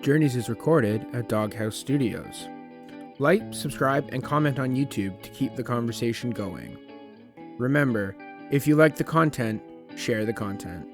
Journeys is recorded at Doghouse Studios. Like, subscribe, and comment on YouTube to keep the conversation going. Remember, if you like the content, share the content.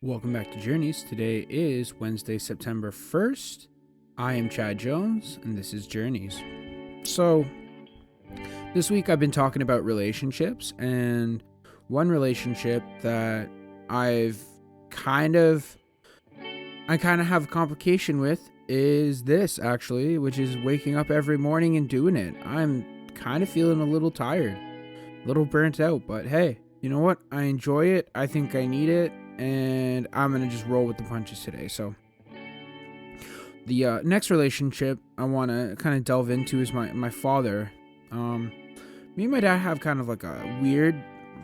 Welcome back to Journeys. Today is Wednesday, September 1st. I am Chad Jones, and this is Journeys. So, this week I've been talking about relationships, and one relationship that I kind of have a complication with is this, actually, which is waking up every morning and doing it. I'm kind of feeling a little tired, a little burnt out, but hey, you know what? I enjoy it. I think I need it, and I'm going to just roll with the punches today. So the next relationship I want to kind of delve into is my father. Me and my dad have kind of like a weird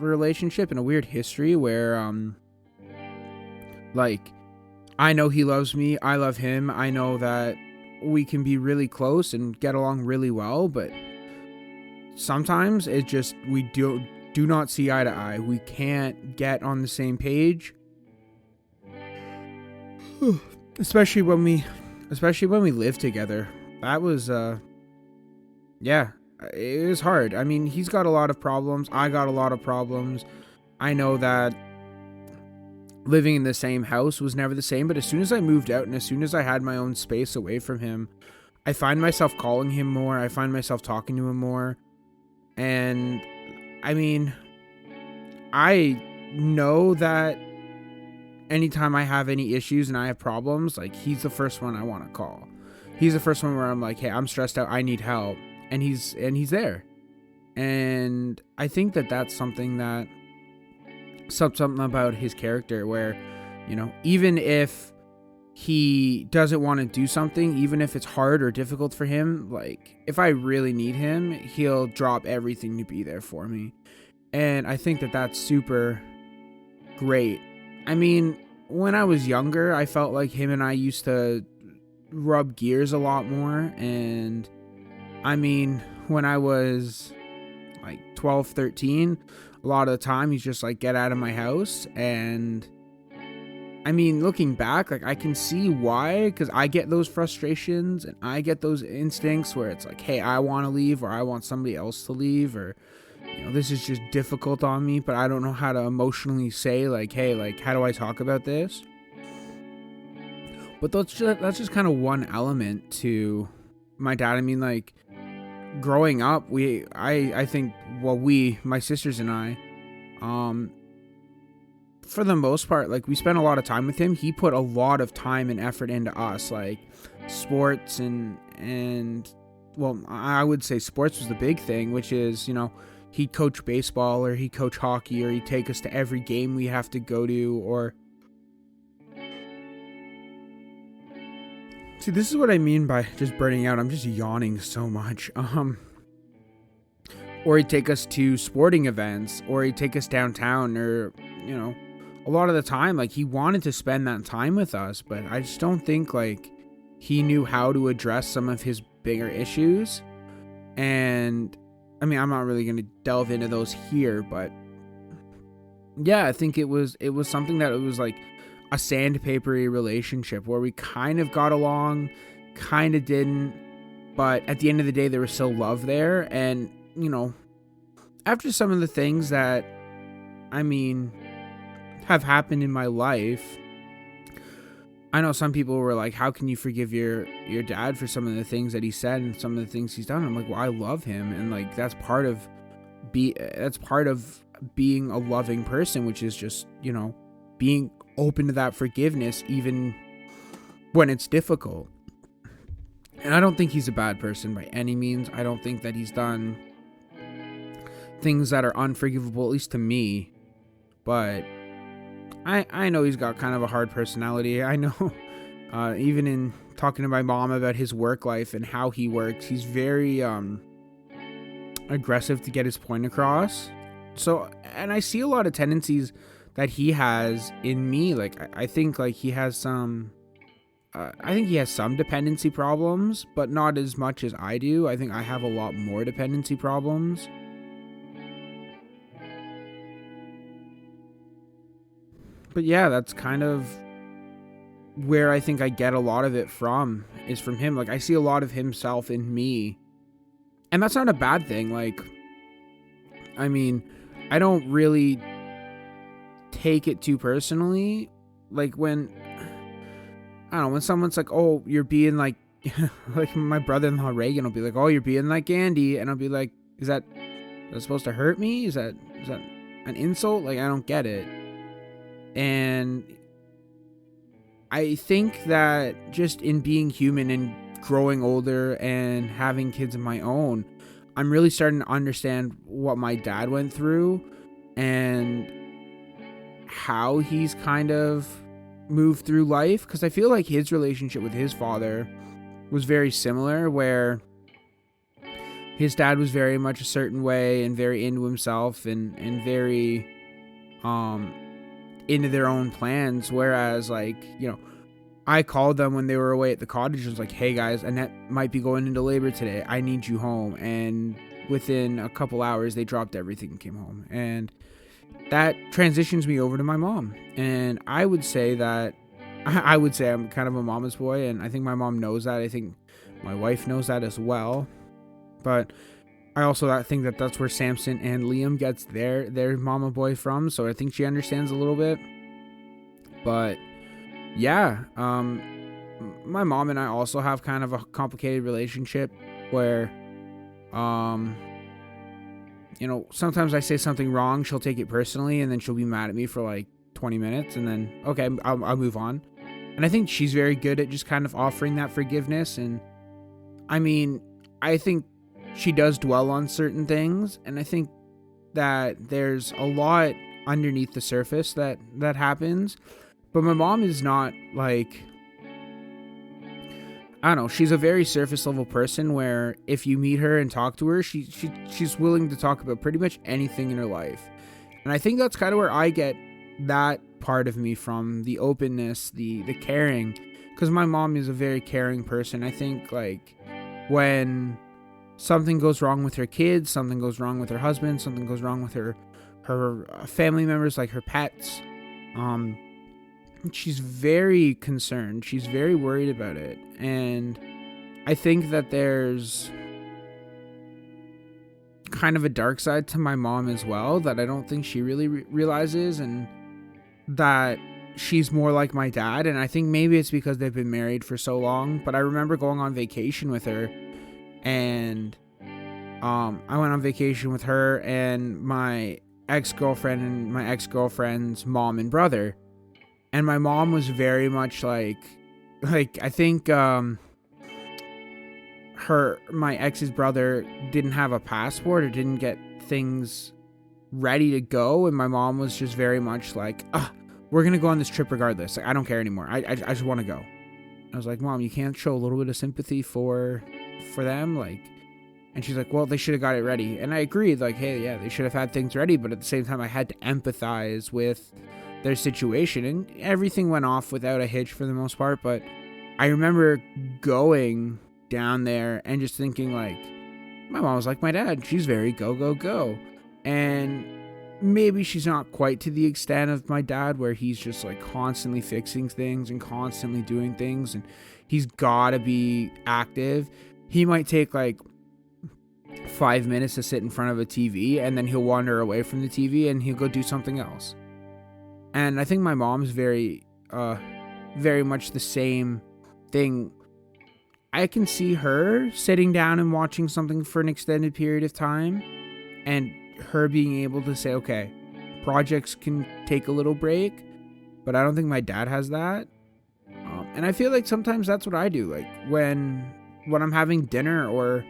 relationship and a weird history where I know he loves me, I love him, I know that we can be really close and get along really well, but sometimes it just, we do not see eye to eye. We can't get on the same page, especially when we live together. That was it was hard. I mean, he's got a lot of problems, I got a lot of problems. I know that living in the same house was never the same, but as soon as I moved out and as soon as I had my own space away from him, I find myself calling him more. I find myself talking to him more. And I mean, I know that anytime I have any issues and I have problems, like, he's the first one I want to call. He's the first one where I'm like, hey, I'm stressed out, I need help. And he's there. And I think that that's something about his character where, you know, even if he doesn't want to do something, even if it's hard or difficult for him, like, if I really need him, he'll drop everything to be there for me. And I think that that's super great. I mean, when I was younger, I felt like him and I used to rub gears a lot more. And I mean, when I was like 12, 13, a lot of the time he's just like, get out of my house. And I mean, looking back, like, I can see why, because I get those frustrations and I get those instincts where it's like, hey, I want to leave, or I want somebody else to leave, or, you know, this is just difficult on me, but I don't know how to emotionally say, like, hey, like, how do I talk about this? But that's just kind of one element to my dad. I mean, like, growing up, my sisters and I, for the most part, like, we spent a lot of time with him. He put a lot of time and effort into us, like sports and well, I would say sports was the big thing, which is, you know, he'd coach baseball or he'd coach hockey or he'd take us to every game we have to go to. Or see, this is what I mean by just burning out. I'm just yawning so much. Or he'd take us to sporting events, or he'd take us downtown, or, you know, a lot of the time, like, he wanted to spend that time with us, but I just don't think, like, he knew how to address some of his bigger issues. And I mean, I'm not really going to delve into those here, but yeah, I think it was something that it was like a sandpapery relationship where we kind of got along, kind of didn't, but at the end of the day, there was still love there. And, you know, after some of the things that, I mean, have happened in my life, I know some people were like, how can you forgive your dad for some of the things that he said and some of the things he's done? I'm like, well, I love him, and like, that's part of being a loving person, which is just, you know, being open to that forgiveness even when it's difficult. And I don't think he's a bad person by any means. I don't think that he's done things that are unforgivable, at least to me, but I know he's got kind of a hard personality. I know, even in talking to my mom about his work life and how he works, he's very aggressive to get his point across. So, and I see a lot of tendencies that he has in me. Like, I think, like, he has some dependency problems, but not as much as I do. I think I have a lot more dependency problems. But yeah, that's kind of where I think I get a lot of it from, is from him. Like, I see a lot of himself in me. And that's not a bad thing. Like, I mean, I don't really take it too personally. Like, when, I don't know, when someone's like, oh, you're being like, like my brother-in-law Reagan will be like, oh, you're being like Andy. And I'll be like, is that supposed to hurt me? Is that an insult? Like, I don't get it. And I think that just in being human and growing older and having kids of my own, I'm really starting to understand what my dad went through and how he's kind of moved through life. Because I feel like his relationship with his father was very similar, where his dad was very much a certain way and very into himself and very into their own plans. Whereas, like, you know, I called them when they were away at the cottage and was like, hey guys, Annette might be going into labor today. I need you home. And within a couple hours, they dropped everything and came home. And that transitions me over to my mom. And I would say I'm kind of a mama's boy. And I think my mom knows that. I think my wife knows that as well. But I also think that that's where Samson and Liam gets their mama boy from. So I think she understands a little bit. But yeah, my mom and I also have kind of a complicated relationship where, you know, sometimes I say something wrong, she'll take it personally, and then she'll be mad at me for like 20 minutes, and then, okay, I'll move on. And I think she's very good at just kind of offering that forgiveness. And I mean, I think she does dwell on certain things, and I think that there's a lot underneath the surface that happens. But my mom is not like, I don't know, she's a very surface level person where if you meet her and talk to her, she's willing to talk about pretty much anything in her life. And I think that's kind of where I get that part of me from, the openness, the caring, because my mom is a very caring person. I think, like, when something goes wrong with her kids, something goes wrong with her husband, something goes wrong with her family members, like her pets, she's very concerned. She's very worried about it. And I think that there's kind of a dark side to my mom as well that I don't think she really realizes, and that she's more like my dad. And I think maybe it's because they've been married for so long. But I remember going on vacation with her, and I went on vacation with her and my ex-girlfriend and my ex-girlfriend's mom and brother. And my mom was very much like I think my ex's brother didn't have a passport or didn't get things ready to go, and my mom was just very much like, we're gonna go on this trip regardless. Like, I don't care anymore. I just want to go. I was like, Mom, you can't show a little bit of sympathy for them, like. And she's like, well, they should have got it ready. And I agreed, like, hey, yeah, they should have had things ready, but at the same time, I had to empathize with their situation, and everything went off without a hitch for the most part. But I remember going down there and just thinking, like, my mom was like my dad. She's very go. And maybe she's not quite to the extent of my dad, where he's just like constantly fixing things and constantly doing things, and he's gotta be active. He might take like 5 minutes to sit in front of a TV, and then he'll wander away from the TV and he'll go do something else. And I think my mom's very much the same thing. I can see her sitting down and watching something for an extended period of time, and her being able to say, okay, projects can take a little break, but I don't think my dad has that. And I feel like sometimes that's what I do. Like, when I'm having dinner or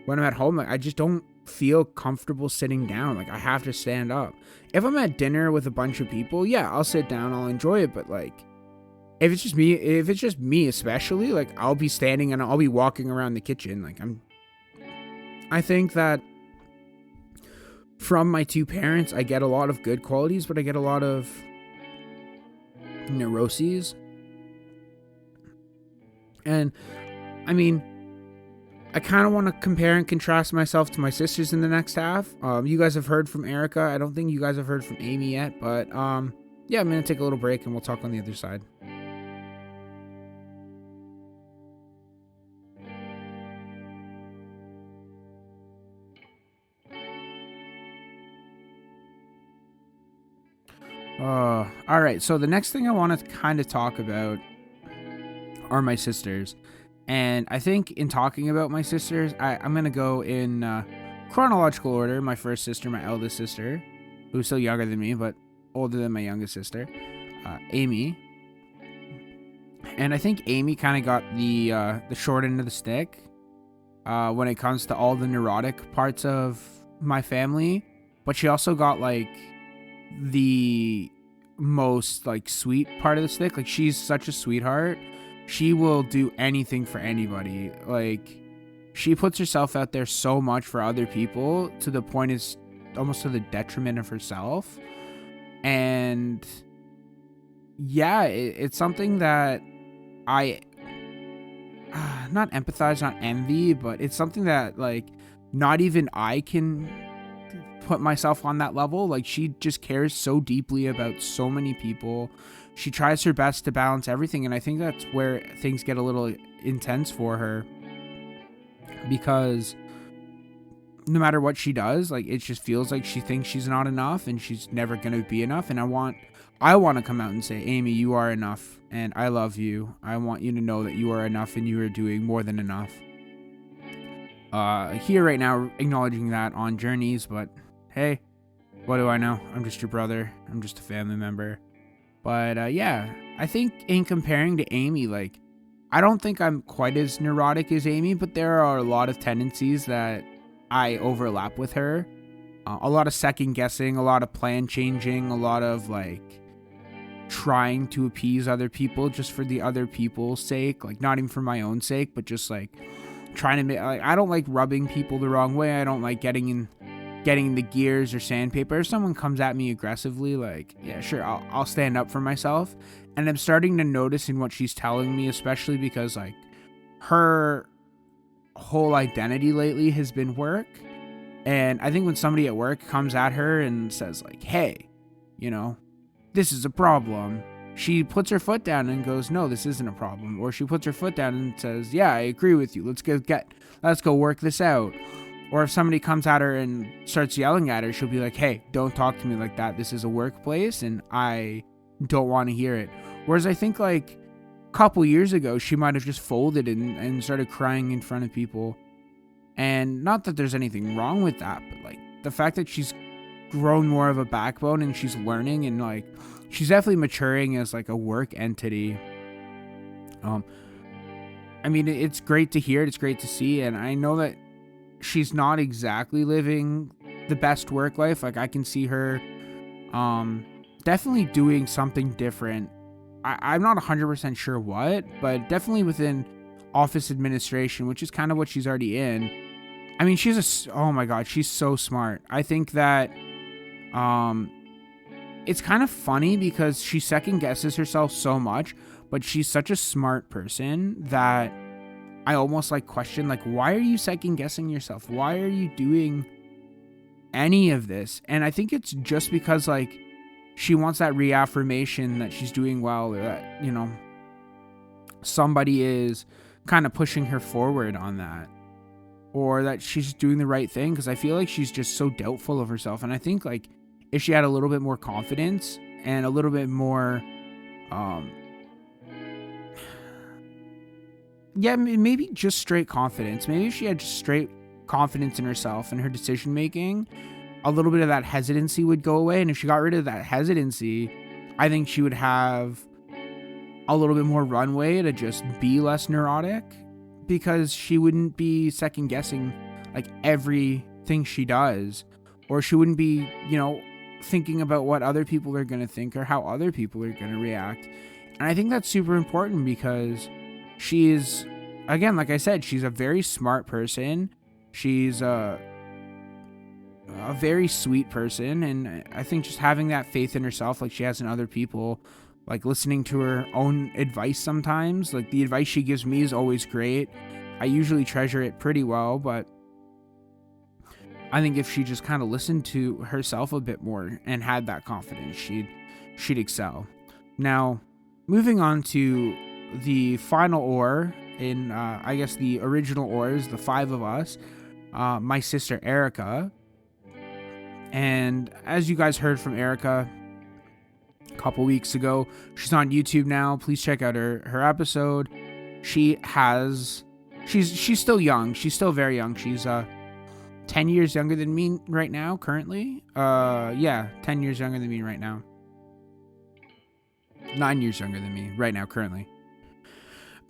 when I'm at home, like, I just don't feel comfortable sitting down. Like, I have to stand up. If I'm at dinner with a bunch of people, yeah, I'll sit down, I'll enjoy it. But like, if it's just me especially, like, I'll be standing and I'll be walking around the kitchen. Like, I think that from my two parents, I get a lot of good qualities, but I get a lot of neuroses. And I mean, I kind of want to compare and contrast myself to my sisters in the next half. You guys have heard from Erica. I don't think you guys have heard from Amy yet, but yeah, I'm going to take a little break and we'll talk on the other side. All right. So the next thing I want to kind of talk about are my sisters. And I think in talking about my sisters, I'm going to go in chronological order. My first sister, my eldest sister, who's still younger than me, but older than my youngest sister, Amy. And I think Amy kind of got the short end of the stick when it comes to all the neurotic parts of my family. But she also got like the most like sweet part of the stick. Like, she's such a sweetheart. She will do anything for anybody. Like, she puts herself out there so much for other people to the point it's almost to the detriment of herself. And yeah, it's something that I not empathize, not envy, but it's something that like not even I can put myself on that level. Like, she just cares so deeply about so many people. She tries her best to balance everything, and I think that's where things get a little intense for her, because no matter what she does, like, it just feels like she thinks she's not enough and she's never going to be enough. And I want to come out and say, Amy, you are enough and I love you. I want you to know that you are enough and you are doing more than enough. Here right now, acknowledging that on journeys, but hey, what do I know? I'm just your brother. I'm just a family member. But yeah, I think in comparing to Amy, like, I don't think I'm quite as neurotic as Amy, but there are a lot of tendencies that I overlap with her. A lot of second guessing, a lot of plan changing, a lot of like trying to appease other people just for the other people's sake, like not even for my own sake, but just like trying to make, like, I don't like rubbing people the wrong way. I don't like getting the gears or sandpaper. If someone comes at me aggressively, like, yeah, sure, I'll stand up for myself. And I'm starting to notice in what she's telling me, especially because like her whole identity lately has been work. And I think when somebody at work comes at her and says like, hey, you know, this is a problem, she puts her foot down and goes, no, this isn't a problem. Or she puts her foot down and says, yeah, I agree with you. Let's go work this out. Or if somebody comes at her and starts yelling at her, she'll be like, hey, don't talk to me like that. This is a workplace and I don't want to hear it. Whereas I think like couple years ago, she might have just folded and started crying in front of people. And not that there's anything wrong with that, but like the fact that she's grown more of a backbone and she's learning and like she's definitely maturing as like a work entity. I mean, it's great to hear, it's great to see, and I know that she's not exactly living the best work life. Like, I can see her definitely doing something different. I'm not 100% sure what, but definitely within office administration, which is kind of what she's already in. I mean, oh my God, she's so smart. I think that it's kind of funny because she second guesses herself so much, but she's such a smart person that I almost like question, like, why are you second guessing yourself? Why are you doing any of this? And I think it's just because like she wants that reaffirmation that she's doing well, or that, you know, somebody is kind of pushing her forward on that, or that she's doing the right thing. Because I feel like she's just so doubtful of herself. And I think like if she had a little bit more confidence and a little bit more, yeah, maybe just straight confidence. Maybe if she had just straight confidence in herself and her decision making, a little bit of that hesitancy would go away. And if she got rid of that hesitancy, I think she would have a little bit more runway to just be less neurotic, because she wouldn't be second guessing like everything she does, or she wouldn't be, you know, thinking about what other people are going to think or how other people are going to react. And I think that's super important because she's, again, like I said, she's a very smart person. She's a very sweet person, and I think just having that faith in herself like she has in other people, like listening to her own advice sometimes, like the advice she gives me is always great. I usually treasure it pretty well, but I think if she just kind of listened to herself a bit more and had that confidence, she'd she'd excel. Now, moving on to the final Orr in, I guess, the original Orrs, the 5 of us, my sister Erica. And as you guys heard from Erica a couple weeks ago, she's on YouTube now. Please check out her episode. She's still young. She's still very young. She's 10 years younger than me right now, currently. 10 years younger than me right now. 9 years younger than me right now, currently.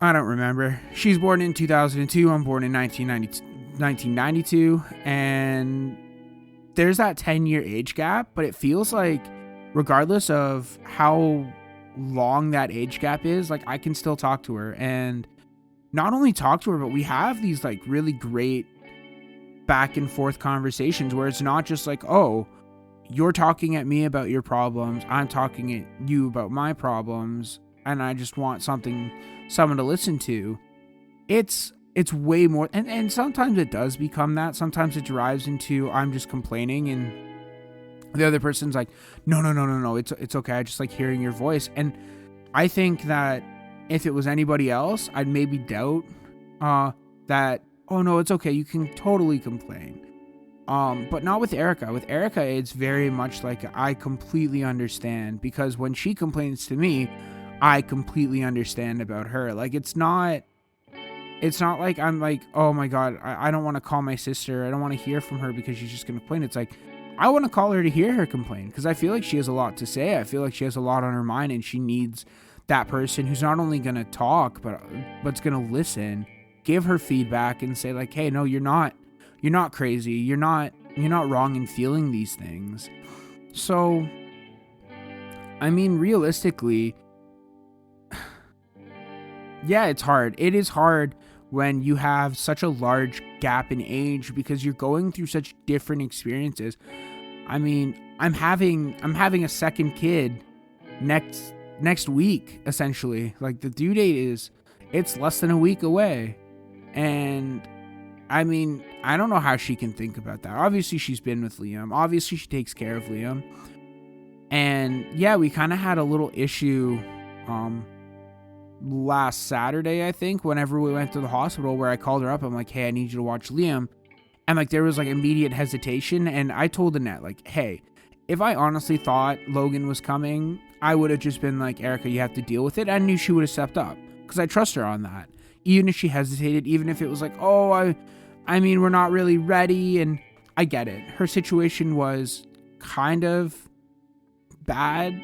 I don't remember. She's born in 2002. I'm born in 1992. And there's that 10-year age gap, but it feels like regardless of how long that age gap is, like, I can still talk to her, and not only talk to her, but we have these like really great back and forth conversations where it's not just like, oh, you're talking at me about your problems, I'm talking at you about my problems, and I just want someone to listen to. It's way more, and sometimes it does become that. Sometimes it derives into I'm just complaining, and the other person's like, no, it's okay, I just like hearing your voice. And I think that if it was anybody else, I'd maybe doubt that, oh no, it's okay, you can totally complain. But not with Erica. With Erica, it's very much like I completely understand, because when she complains to me, I completely understand about her. Like, it's not like I'm like, oh my God, I don't want to call my sister. I don't want to hear from her because she's just going to complain. It's like, I want to call her to hear her complain, because I feel like she has a lot to say. I feel like she has a lot on her mind, and she needs that person who's not only going to talk, but's going to listen, give her feedback, and say like, hey, no, you're not crazy. You're not wrong in feeling these things. So, I mean, realistically, yeah, it's hard. It is hard when you have such a large gap in age, because you're going through such different experiences. I mean, I'm having a second kid next week, essentially. Like, the due date it's less than a week away. And I mean, I don't know how she can think about that. Obviously, she's been with Liam. Obviously, she takes care of Liam. And yeah, we kind of had a little issue last Saturday, I think, whenever we went to the hospital, where I called her up. I'm like, hey, I need you to watch Liam. And like, there was like immediate hesitation. And I told Annette, like, hey, if I honestly thought Logan was coming, I would have just been like, Erica, you have to deal with it. I knew she would have stepped up, because I trust her on that. Even if she hesitated, even if it was like, oh, I mean, we're not really ready. And I get it. Her situation was kind of bad,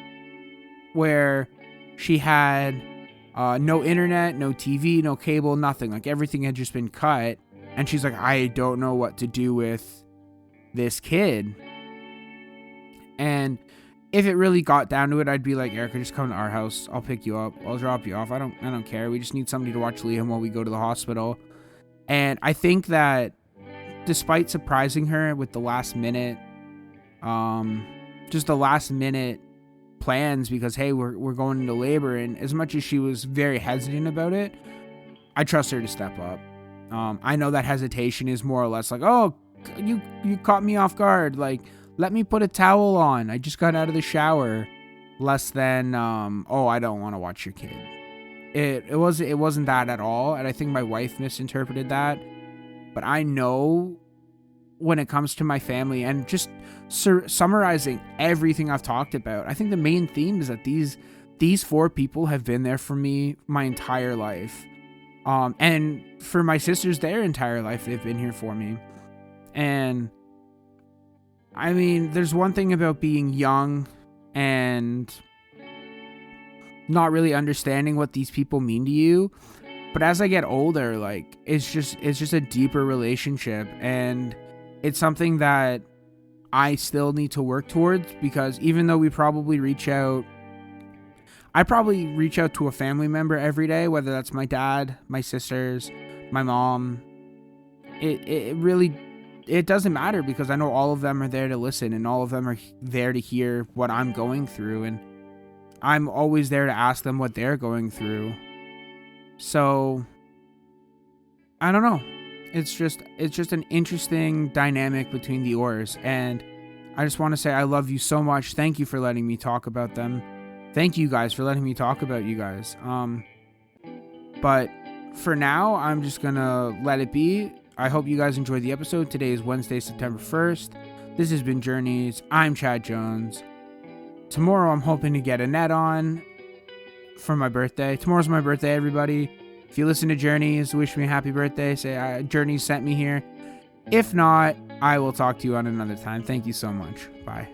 where she had no internet, no TV, no cable, nothing. Like, everything had just been cut. And she's like, I don't know what to do with this kid. And if it really got down to it, I'd be like, Erica, just come to our house. I'll pick you up. I'll drop you off. I don't care. We just need somebody to watch Liam while we go to the hospital. And I think that despite surprising her with the last minute, just the last minute plans, because, hey, we're going into labor. And as much as she was very hesitant about it, I trust her to step up. I know that hesitation is more or less like, oh, you caught me off guard. Like, let me put a towel on. I just got out of the shower. Less than, oh, I don't want to watch your kid. It wasn't that at all. And I think my wife misinterpreted that. But I know when it comes to my family, and just summarizing everything I've talked about, I think the main theme is that these 4 people have been there for me my entire life. And for my sisters, their entire life, they've been here for me. And I mean, there's one thing about being young and not really understanding what these people mean to you. But as I get older, like, it's just a deeper relationship, and it's something that I still need to work towards, because even though I probably reach out to a family member every day, whether that's my dad, my sisters, my mom, it doesn't matter, because I know all of them are there to listen, and all of them are there to hear what I'm going through, and I'm always there to ask them what they're going through. So, I don't know. It's just an interesting dynamic between the Orrs, and I just want to say I love you so much. Thank you for letting me talk about them. thank you guys for letting me talk about you guys. But for now, I'm just gonna let it be. I hope you guys enjoyed the episode. Today is Wednesday, September 1st. This has been Journeys. I'm Chad Jones. Tomorrow, I'm hoping to get Annette on for my birthday. Tomorrow's my birthday, everybody. If you listen to Journeys, wish me a happy birthday. Say Journeys sent me here. If not, I will talk to you on another time. Thank you so much. Bye.